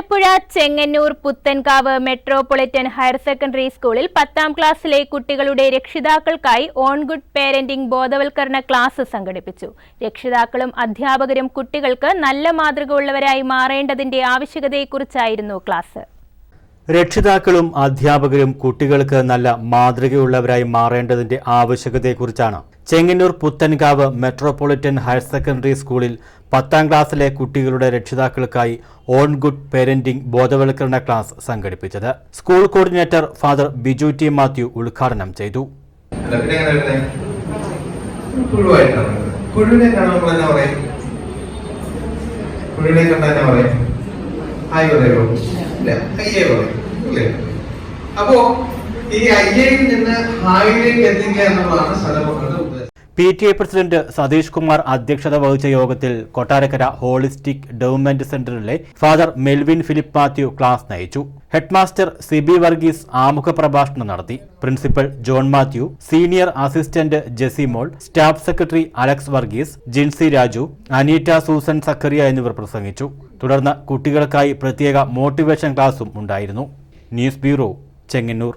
Alappuzha Chengannur Puthenkavu metropolitan higher secondary സ്കൂളിൽ 10ാം ക്ലാസ്സിലെ കുട്ടികളുടെ രക്ഷിതാക്കൾക്കായി ഓൺ ഗുഡ് പേരന്റിംഗ് ബോധവൽക്കരണ ക്ലാസ് സംഘടിപ്പിച്ചു. രക്ഷിതാക്കളും അധ്യാപകരും കുട്ടികൾക്ക് നല്ല മാതൃക ഉള്ളവരായി മാറേണ്ടതിന്റെ ആവശ്യകതയെക്കുറിച്ചായിരുന്നു ക്ലാസ്. രക്ഷിതാക്കളും അധ്യാപകരും കുട്ടികൾക്ക് നല്ല മാതൃകയുള്ളവരായി മാറേണ്ടതിന്റെ ആവശ്യകതയെക്കുറിച്ചാണ് Chengannur Puthenkavu metropolitan higher secondary സ്കൂളിൽ 10ാം ക്ലാസ്സിലെ കുട്ടികളുടെ രക്ഷിതാക്കൾക്കായി ഓൺ ഗുഡ് പേരന്റിംഗ് ബോധവൽക്കരണ ക്ലാസ് സംഘടിപ്പിച്ചത്. School coordinator father Biju T Mathew ഉദ്ഘാടനം ചെയ്തു. അപ്പോ ഈ അയ്യയിൽ നിന്ന് ഹായിലേക്ക് എത്തിക്കുക എന്നുള്ളതാണ് സ്ഥലമക്കളുടെ ഉദ്ദേശം. PTA പ്രസിഡന്റ് സതീഷ് കുമാർ അധ്യക്ഷത വഹിച്ച യോഗത്തിൽ കൊട്ടാരക്കര ഹോളിസ്റ്റിക് ഡെവലപ്മെന്റ് സെന്ററിലെ father Melvin Philip Mathew class നയിച്ചു. ഹെഡ്മാസ്റ്റർ സിബി വർഗീസ് ആമുഖ പ്രഭാഷണം നടത്തി. Principal John Mathew, senior assistant Jessymol, staff secretary Alex Varghese, Jincy Raju, Aneeta Susan Zachariah എന്നിവർ പ്രസംഗിച്ചു. തുടർന്ന് കുട്ടികൾക്കായി പ്രത്യേക മോട്ടിവേഷൻ ക്ലാസും ഉണ്ടായിരുന്നു. News bureau, Chengannur.